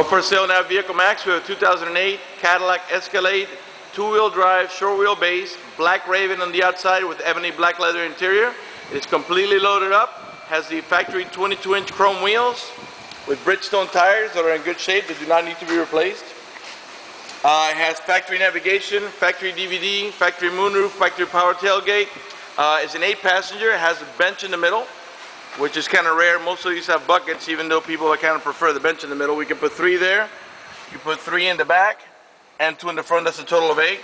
For sale now, Vehicle Max, we have a 2008 Cadillac Escalade, two-wheel drive, short wheelbase, black raven on the outside with ebony black leather interior. It's completely loaded up, has the factory 22-inch chrome wheels with Bridgestone tires that are in good shape, that do not need to be replaced. It has factory navigation, factory DVD, factory moonroof, factory power tailgate. It's an 8-passenger, it has a bench in the middle, which is kind of rare. Most of these have buckets, even though people kind of prefer the bench in the middle. We can put 3 there. You put 3 in the back and 2 in the front. That's a total of 8.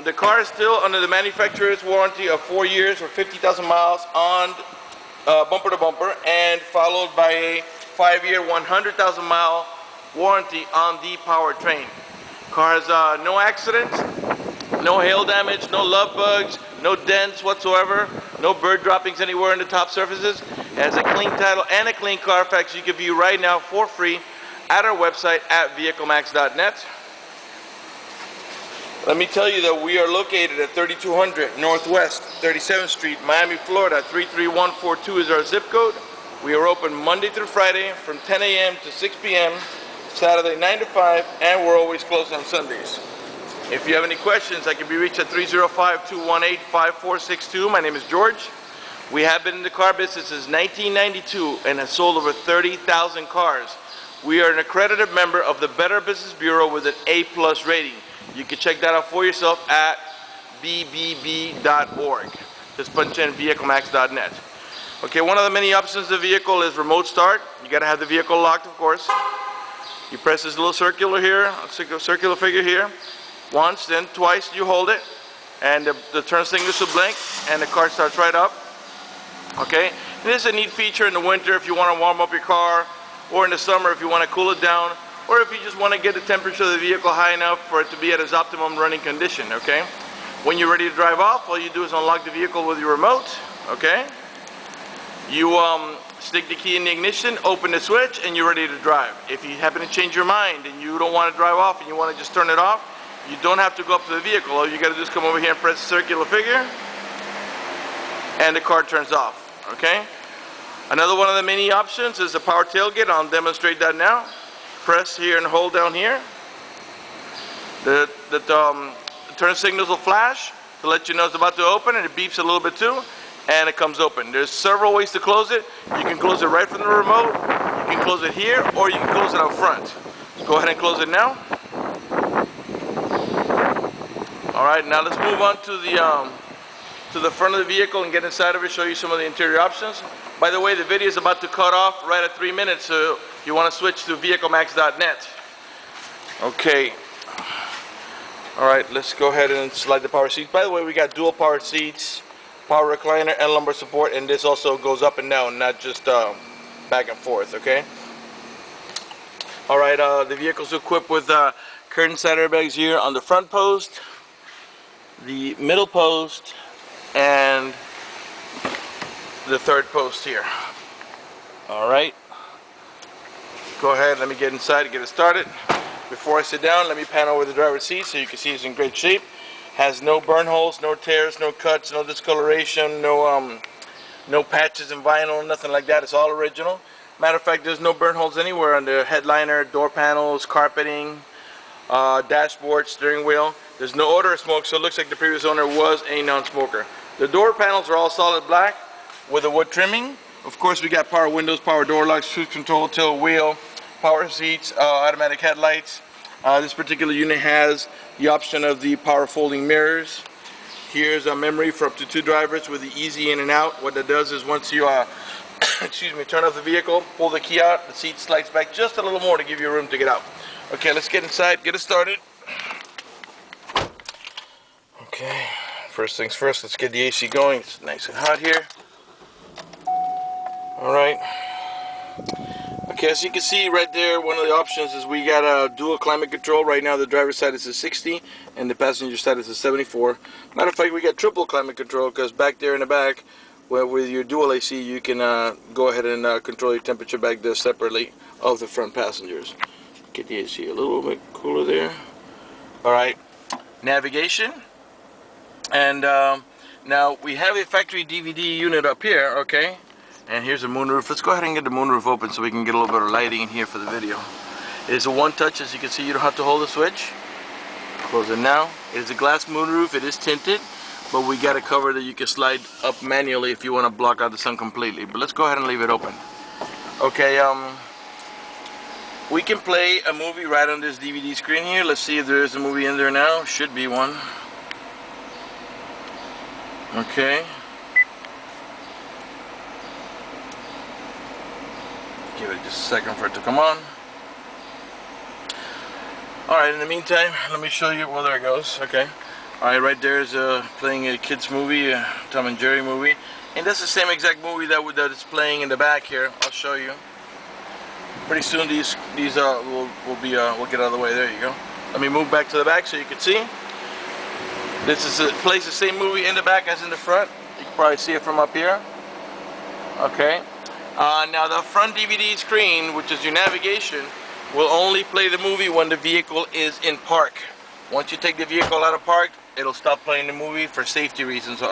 The car is still under the manufacturer's warranty of 4 years or 50,000 miles on bumper to bumper, and followed by a 5-year, 100,000 mile warranty on the powertrain. Car has no accidents, no hail damage, no love bugs, no dents whatsoever, no bird droppings anywhere in the top surfaces. It has a clean title and a clean Carfax you can view right now for free at our website at vehiclemax.net. Let me tell you that we are located at 3200 Northwest 37th Street, Miami, Florida. 33142 is our zip code. We are open Monday through Friday from 10 a.m. to 6 p.m., Saturday 9 to 5, and we're always closed on Sundays. If you have any questions, I can be reached at 305-218-5462. My name is George. We have been in the car business since 1992 and have sold over 30,000 cars. We are an accredited member of the Better Business Bureau with an A+ rating. You can check that out for yourself at bbb.org. Just punch in vehiclemax.net. Okay, one of the many options of the vehicle is remote start. You got to have the vehicle locked, of course. You press this little circular here, circular figure here. Once, then twice you hold it, and the turn signals will blink, and the car starts right up. Okay, this is a neat feature in the winter if you want to warm up your car, or in the summer if you want to cool it down, or if you just want to get the temperature of the vehicle high enough for it to be at its optimum running condition. Okay, when you're ready to drive off, all you do is unlock the vehicle with your remote. Okay, you stick the key in the ignition, open the switch, and you're ready to drive. If you happen to change your mind and you don't want to drive off and you want to just turn it off, you don't have to go up to the vehicle. All you got to do is come over here and press the circular figure, and the car turns off. Okay. Another one of the many options is the power tailgate. I'll demonstrate that now. Press here and hold down here. The turn signals will flash to let you know it's about to open, and it beeps a little bit too, and it comes open. There's several ways to close it. You can close it right from the remote. You can close it here, or you can close it out front. Go ahead and close it now. Alright, now let's move on to the front of the vehicle and get inside of it, show you some of the interior options. By the way, the video is about to cut off right at 3 minutes, so you want to switch to vehiclemax.net. Okay. Alright, let's go ahead and slide the power seats. By the way, we got dual power seats, power recliner, and lumbar support, and this also goes up and down, not just back and forth, okay? Alright, the vehicle's equipped with curtain side airbags here on the front post, the middle post, and the third post here. Alright, go ahead, let me get inside and get it started. Before I sit down, let me pan over the driver's seat so you can see it's in great shape. Has no burn holes, no tears, no cuts, no discoloration, no patches in vinyl, nothing like that. It's all original. Matter of fact, there's no burn holes anywhere on the headliner, door panels, carpeting, dashboard, steering wheel. There's no odor of smoke, so it looks like the previous owner was a non-smoker. The door panels are all solid black with a wood trimming. Of course, we got power windows, power door locks, cruise control, tilt wheel, power seats, automatic headlights. This particular unit has the option of the power folding mirrors. Here's a memory for up to 2 drivers with the easy in and out. What that does is once you excuse me, turn off the vehicle, pull the key out, the seat slides back just a little more to give you room to get out. Okay, let's get inside, get it started. Okay, first things first, let's get the AC going. It's nice and hot here. Alright. Okay, as you can see right there, one of the options is we got a dual climate control. Right now the driver's side is a 60 and the passenger side is a 74. Matter of fact, we got triple climate control because back there in the back, where with your dual AC, you can go ahead and control your temperature back there separately of the front passengers. Get the AC a little bit cooler there. Alright, navigation. And now we have a factory DVD unit up here, okay? And here's a moonroof. Let's go ahead and get the moonroof open so we can get a little bit of lighting in here for the video. It is a one touch, as you can see. You don't have to hold the switch. Close it now. It is a glass moonroof. It is tinted, but we got a cover that you can slide up manually if you want to block out the sun completely. But let's go ahead and leave it open. Okay, we can play a movie right on this DVD screen here. Let's see if there is a movie in there now. Should be one. Okay. Give it just a second for it to come on. Alright, in the meantime, let me show you. Well, there it goes. Okay. Alright, right there is playing a kid's movie, a Tom and Jerry movie. And that's the same exact movie that is playing in the back here. I'll show you. Pretty soon these will we'll get out of the way. There you go. Let me move back to the back so you can see. This is plays the same movie in the back as in the front. You can probably see it from up here. Okay. Now the front DVD screen, which is your navigation, will only play the movie when the vehicle is in park. Once you take the vehicle out of park, it'll stop playing the movie for safety reasons.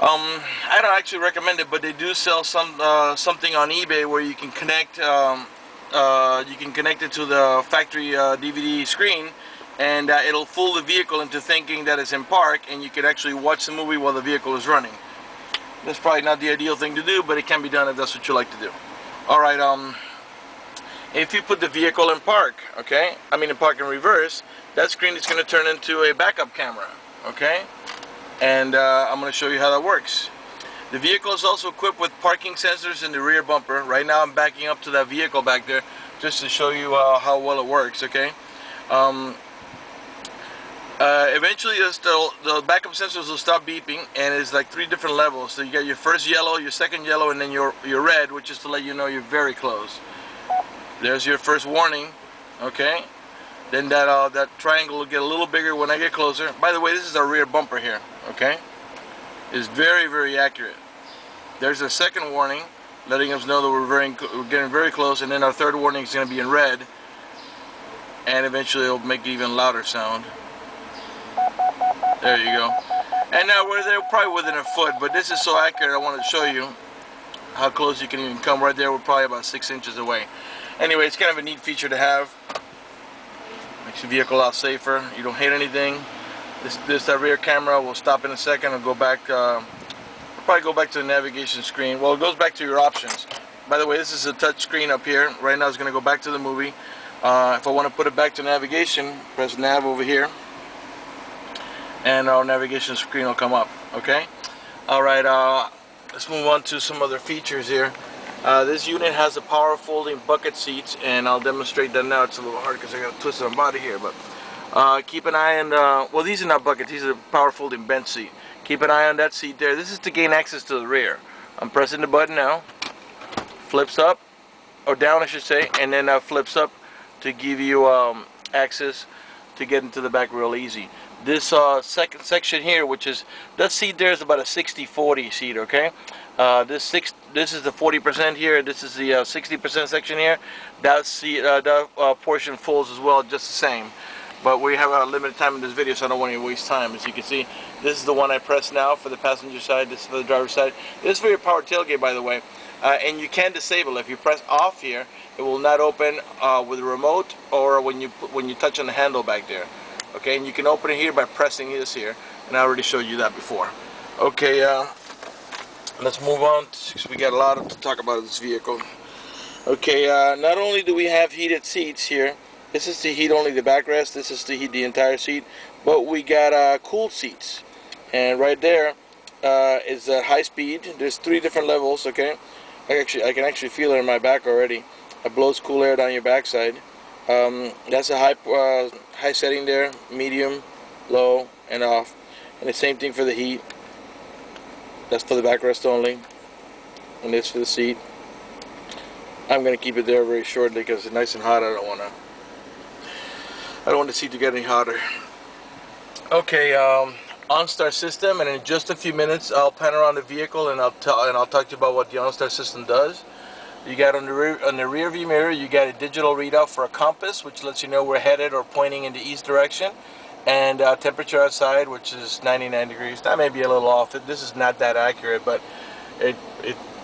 I don't actually recommend it, but they do sell something on eBay where you can connect it to the factory DVD screen, and it'll fool the vehicle into thinking that it's in park, and you can actually watch the movie while the vehicle is running. That's probably not the ideal thing to do, but it can be done if that's what you like to do. Alright, if you put the vehicle in park, okay, in park in reverse, that screen is going to turn into a backup camera, okay, and I'm going to show you how that works. The vehicle is also equipped with parking sensors in the rear bumper. Right now I'm backing up to that vehicle back there just to show you how well it works, okay. Eventually the backup sensors will stop beeping, and it's like 3 different levels. So you got your first yellow, your second yellow, and then your red, which is to let you know you're very close. There's your first warning, okay. Then that triangle will get a little bigger when I get closer. By the way, this is our rear bumper here, okay. It's very, very accurate. There's a second warning, letting us know that we're getting very close, and then our third warning is going to be in red, and eventually it'll make even louder sound. There you go. And now they're probably within a foot, but this is so accurate I wanted to show you how close you can even come. Right there, we're probably about 6 inches away. Anyway, it's kind of a neat feature to have. Makes your vehicle a lot safer. You don't hit anything. This rear camera will stop in a second and go back. We'll probably go back to the navigation screen. Well, it goes back to your options. By the way, this is a touch screen up here. Right now, it's going to go back to the movie. If I want to put it back to navigation, press nav over here, and our navigation screen will come up. Okay. All right. Let's move on to some other features here. This unit has a power folding bucket seats, and I'll demonstrate that now. It's a little hard because I got to twist my body here, but keep an eye on well, these are not buckets, these are power folding bench seat. Keep an eye on that seat there. This is to gain access to the rear. I'm pressing the button now. Flips up, or down I should say, and then flips up to give you access to get into the back real easy. This second section here, which is, that seat there is about a 60-40 seat, okay? This is the 40% here. This is the 60% section here. That seat, that portion folds as well, just the same. But we have a limited time in this video, so I don't want to waste time. As you can see, this is the one I press now for the passenger side. This is for the driver's side. This is for your power tailgate, by the way. And you can disable it. If you press off here, it will not open with a remote or when you touch on the handle back there. Okay, and you can open it here by pressing this here, and I already showed you that before. Okay, let's move on, because we got a lot to talk about this vehicle. Okay, not only do we have heated seats here, this is to heat only the backrest, this is to heat the entire seat, but we got cooled seats. And right there is high speed. There's 3 different levels, okay? I can actually feel it in my back already. It blows cool air down your backside. That's a high setting there, medium, low, and off. And the same thing for the heat. That's for the backrest only, and this for the seat. I'm going to keep it there very shortly because it's nice and hot. I don't want the seat to get any hotter. Okay, OnStar system, and in just a few minutes I'll pan around the vehicle and I'll talk to you about what the OnStar system does. You got on the rear view mirror, you got a digital readout for a compass, which lets you know we're headed or pointing in the east direction, and temperature outside, which is 99 degrees. That may be a little off. This is not that accurate, but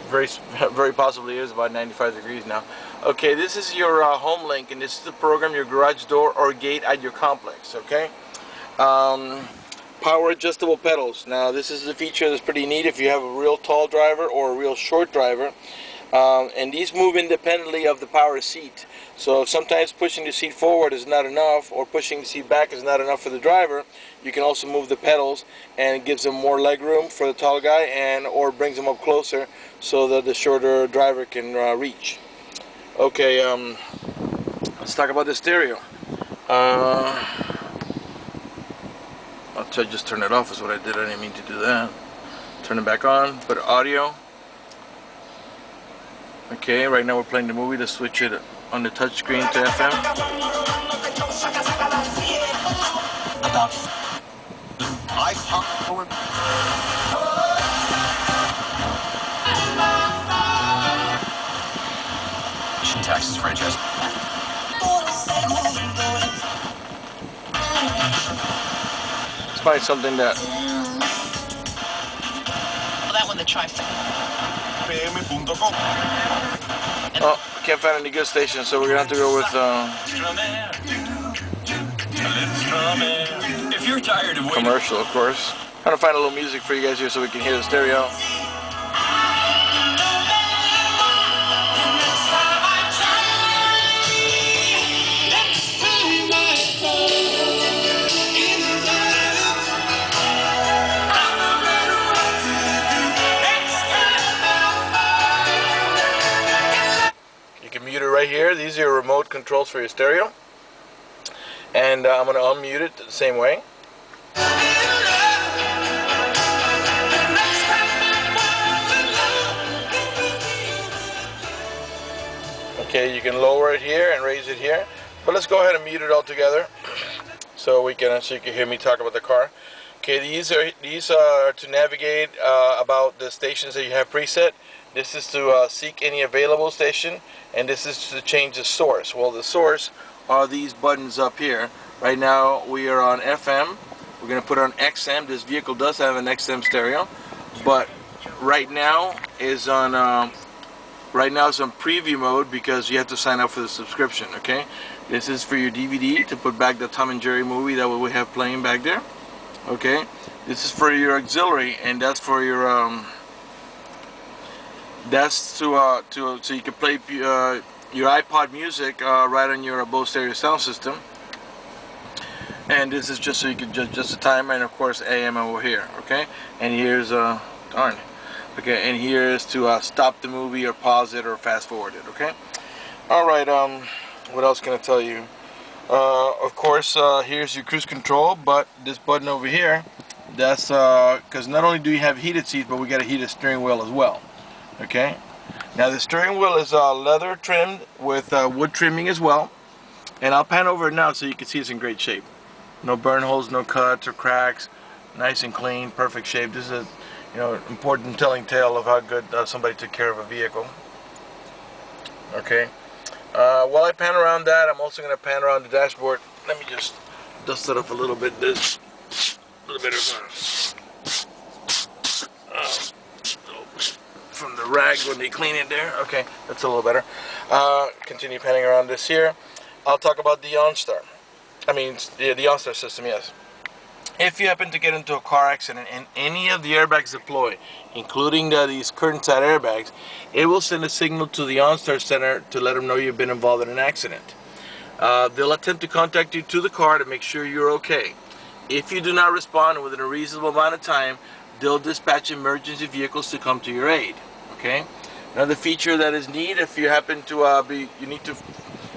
very possibly is about 95 degrees now. Okay, this is your home link, and this is to program your garage door or gate at your complex. Okay, power adjustable pedals. Now this is a feature that's pretty neat if you have a real tall driver or a real short driver. And these move independently of the power seat. So sometimes pushing the seat forward is not enough, or pushing the seat back is not enough for the driver. You can also move the pedals, and it gives them more leg room for the tall guy, and or brings them up closer so that the shorter driver can reach. Okay, let's talk about the stereo. I'll just turn it off is what I did. I didn't mean to do that. Turn it back on, put audio. Okay, right now we're playing the movie. Let's switch it on the touch screen to FM. Taxes franchise. Let's find something that. Well, that one, the trifecta. Oh, can't find any good stations, so we're gonna have to go with If you're tired of waiting, commercial, of course. I'm trying to find a little music for you guys here so we can hear the stereo. Mute it right here. These are your remote controls for your stereo, and I'm going to unmute it the same way. Okay, you can lower it here and raise it here, but let's go ahead and mute it all together so you can hear me talk about the car. Okay, these are to navigate about the stations that you have preset. This is to seek any available station, and this is to change the source. Well, the source are these buttons up here. Right now we are on FM. We're going to put on XM. This vehicle does have an XM stereo, but right now is on preview mode because you have to sign up for the subscription. Okay, this is for your DVD to put back the Tom and Jerry movie that we have playing back there. Okay, this is for your auxiliary, and that's for your that's so you can play your iPod music right on your BOSE stereo sound system. And this is just so you can just the timer, and of course AM over here. Okay, and here's darn. Okay, and here is to stop the movie or pause it or fast forward it. Okay. All right. What else can I tell you? Of course, here's your cruise control, but this button over here, that's because not only do you have heated seats, but we got a heated steering wheel as well. Okay. Now the steering wheel is leather trimmed with wood trimming as well, and I'll pan over it now so you can see it's in great shape. No burn holes, no cuts or cracks. Nice and clean, perfect shape. This is a important telling tale of how good somebody took care of a vehicle. Okay. While I pan around that, I'm also going to pan around the dashboard. Let me just dust it up a little bit. This little bit of from the rag when they clean it there. Okay, that's a little better. Continue panning around this here. I'll talk about the OnStar. I mean, the OnStar system, yes. If you happen to get into a car accident and any of the airbags deploy, including these curtain side airbags, it will send a signal to the OnStar center to let them know you've been involved in an accident. They'll attempt to contact you to the car to make sure you're okay. If you do not respond within a reasonable amount of time, they'll dispatch emergency vehicles to come to your aid. Okay. Another feature that is neat, if you happen to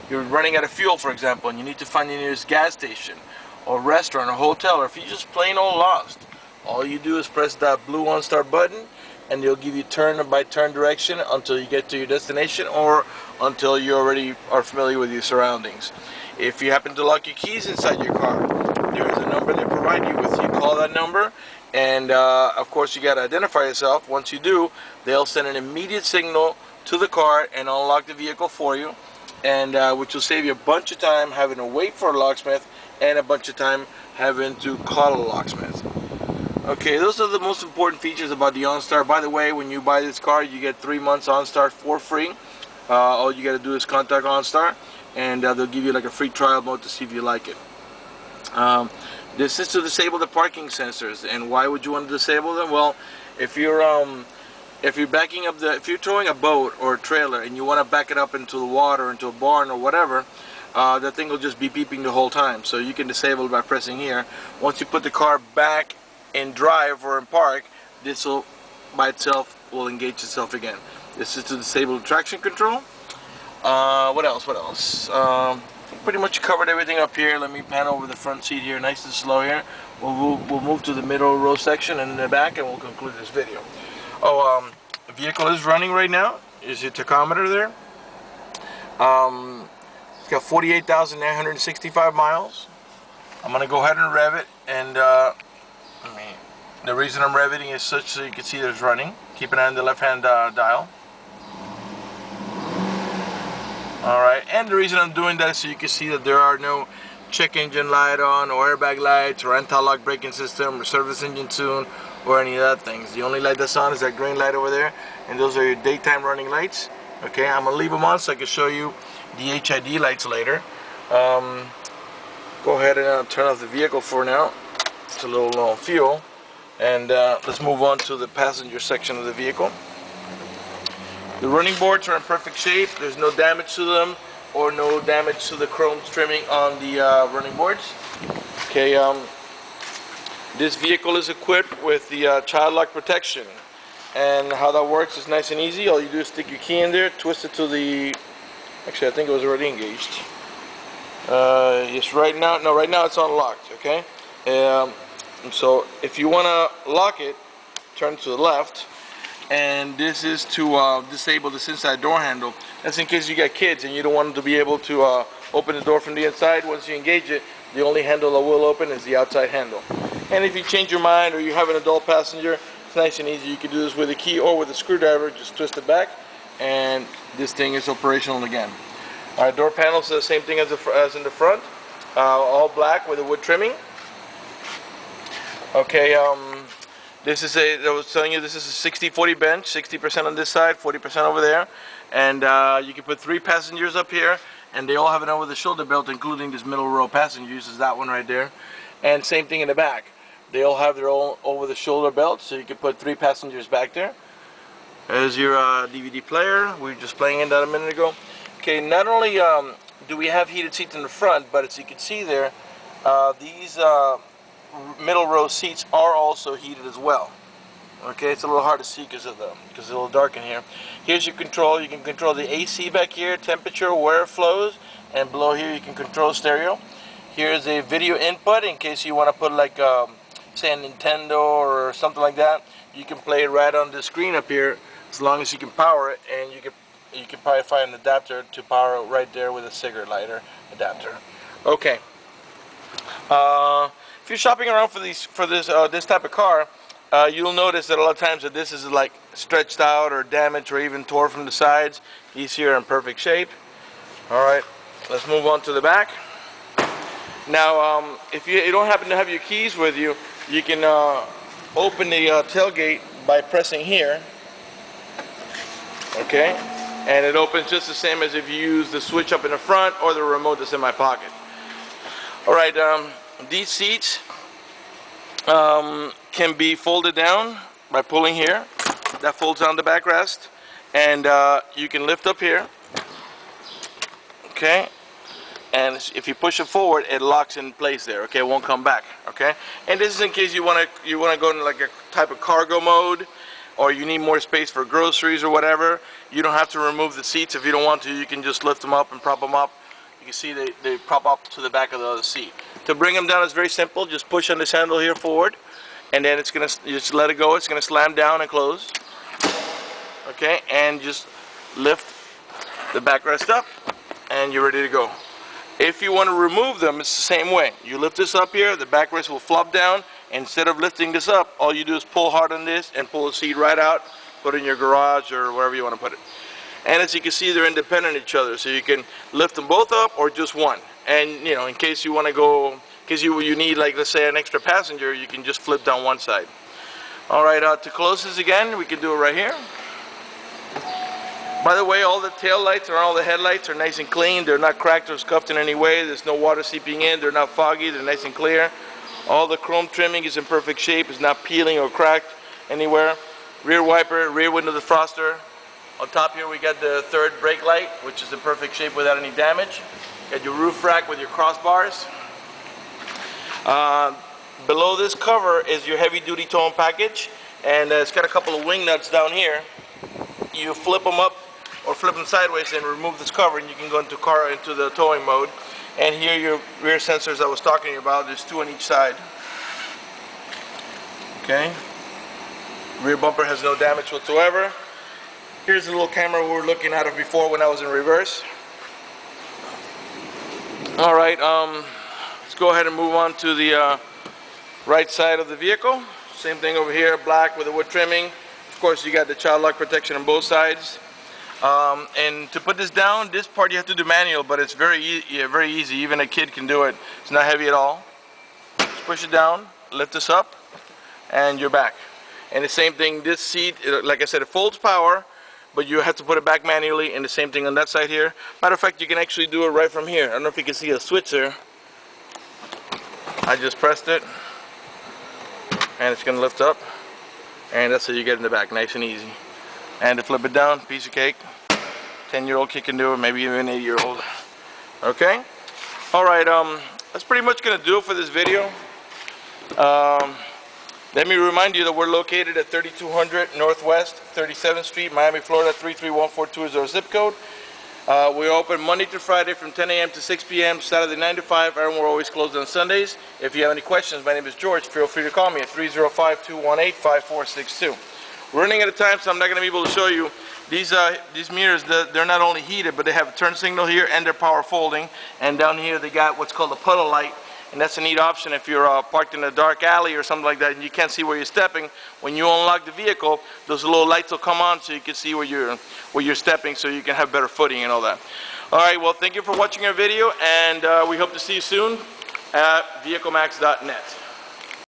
you're running out of fuel, for example, and you need to find the nearest gas station, or restaurant, or hotel, or if you just plain old lost, all you do is press that blue OnStar button, and they'll give you turn-by-turn direction until you get to your destination, or until you already are familiar with your surroundings. If you happen to lock your keys inside your car, there is a number they provide you with. You call that number, and of course you got to identify yourself. Once you do, they'll send an immediate signal to the car and unlock the vehicle for you, and which will save you a bunch of time having to wait for a locksmith and a bunch of time having to call a locksmith. Okay, those are the most important features about the OnStar. By the way, when you buy this car, you get 3 months OnStar for free. All you got to do is contact OnStar, and they'll give you like a free trial mode to see if you like it. This is to disable the parking sensors. And why would you want to disable them? Well, if you're backing up if you're towing a boat or a trailer and you want to back it up into the water, into a barn or whatever, that thing will just be beeping the whole time. So you can disable it by pressing here. Once you put the car back in drive or in park, this will by itself will engage itself again. This is to disable the traction control. What else? Pretty much covered everything up here. Let me pan over the front seat here, nice and slow here. We'll move to the middle row section and in the back, and we'll conclude this video. The vehicle is running right now. Is your tachometer there? It's got 48,965 miles. I'm gonna go ahead and rev it, and the reason I'm revving is such so you can see that it's running. Keep an eye on the left-hand dial. Alright, and the reason I'm doing that is so you can see that there are no check engine light on, or airbag lights, or anti-lock braking system, or service engine tune, or any of that things. The only light that's on is that green light over there, and those are your daytime running lights. Okay, I'm going to leave them on so I can show you the H.I.D lights later. Go ahead and turn off the vehicle for now. It's a little low on fuel. And let's move on to the passenger section of the vehicle. The running boards are in perfect shape. There's no damage to them or no damage to the chrome trimming on the running boards. Okay, this vehicle is equipped with the child lock protection. And how that works is nice and easy. All you do is stick your key in there, twist it to the... Actually, I think it was already engaged. Yes, right now it's unlocked, okay? So if you want to lock it, turn to the left. And this is to disable this inside door handle. That's in case you got kids and you don't want them to be able to open the door from the inside. Once you engage it, the only handle that will open is the outside handle. And if you change your mind or you have an adult passenger, it's nice and easy. You can do this with a key or with a screwdriver. Just twist it back and this thing is operational again. Our door panels are the same thing as in the front. All black with a wood trimming. Okay, this is I was telling you, this is a 60-40 bench, 60% on this side, 40% over there. And you can put 3 passengers up here, and they all have an over-the-shoulder belt, including this middle row passenger, is that one right there. And same thing in the back. They all have their own over-the-shoulder belts, so you can put 3 passengers back there. There's your DVD player. We were just playing in that a minute ago. Okay, not only do we have heated seats in the front, but as you can see there, these middle row seats are also heated as well. Okay, it's a little hard to see because it's a little dark in here. Here's your control. You can control the AC back here, temperature, where it flows, and below here you can control stereo. Here's a video input in case you want to put like say a Nintendo or something like that. You can play it right on the screen up here as long as you can power it, and you can probably find an adapter to power it right there with a cigarette lighter adapter. Okay. If you're shopping around for this type of car, you'll notice that a lot of times that this is like stretched out or damaged or even tore from the sides. These here are in perfect shape. Alright, let's move on to the back. Now, if you don't happen to have your keys with you, you can open the tailgate by pressing here. Okay, and it opens just the same as if you use the switch up in the front or the remote that's in my pocket. Alright, these seats can be folded down by pulling here. That folds down the backrest, and you can lift up here. Okay, and if you push it forward, it locks in place there. Okay, it won't come back. Okay, and this is in case you want to go into like a type of cargo mode, or you need more space for groceries or whatever. You don't have to remove the seats if you don't want to. You can just lift them up and prop them up. You can see they prop up to the back of the other seat. To bring them down is very simple. Just push on this handle here forward, and then it's gonna just let it go. It's gonna slam down and close. Okay, and just lift the backrest up, and you're ready to go. If you want to remove them, it's the same way. You lift this up here, the backrest will flop down. Instead of lifting this up, all you do is pull hard on this and pull the seat right out, put it in your garage or wherever you want to put it. And as you can see, they're independent of each other, so you can lift them both up or just one. And in case you want to go, in case you need, like, let's say an extra passenger, you can just flip down one side. All right, to close this again, we can do it right here. By the way, all the tail lights and all the headlights are nice and clean. They're not cracked or scuffed in any way. There's no water seeping in. They're not foggy. They're nice and clear. All the chrome trimming is in perfect shape. It's not peeling or cracked anywhere. Rear wiper, rear window defroster. On top here we got the third brake light, which is in perfect shape without any damage. Got your roof rack with your crossbars. Below this cover is your heavy duty towing package, and it's got a couple of wing nuts down here. You flip them up or flip them sideways and remove this cover, and you can go into the towing mode. And here your rear sensors I was talking to you about. There's 2 on each side. Okay. Rear bumper has no damage whatsoever. Here's the little camera we were looking at before when I was in reverse. All right. Let's go ahead and move on to the right side of the vehicle. Same thing over here, black with the wood trimming. Of course, you got the child lock protection on both sides. And to put this down, this part you have to do manual, but it's very easy. Even a kid can do it. It's not heavy at all. Just push it down, lift this up, and you're back. And the same thing, this seat, like I said, it folds power, but you have to put it back manually. And the same thing on that side here. Matter of fact, you can actually do it right from here. I don't know if you can see a switch there. I just pressed it, and it's going to lift up, and that's how you get in the back, nice and easy. And to flip it down, piece of cake. 10-year-old kid can do it, maybe even 8-year-old. Okay? Alright, that's pretty much going to do it for this video. Let me remind you that we're located at 3200 Northwest 37th Street, Miami, Florida 33142 zip code. We're open Monday to Friday from 10 a.m. to 6 p.m., Saturday 9 to 5, and we're always closed on Sundays. If you have any questions, my name is George. Feel free to call me at 305-218-5462. We're running out of time, so I'm not going to be able to show you. These mirrors, they're not only heated, but they have a turn signal here and they're power folding. And down here they got what's called a puddle light. And that's a neat option if you're parked in a dark alley or something like that and you can't see where you're stepping. When you unlock the vehicle, those little lights will come on so you can see where you're stepping, so you can have better footing and all that. Alright, well, thank you for watching our video, and we hope to see you soon at vehiclemax.net.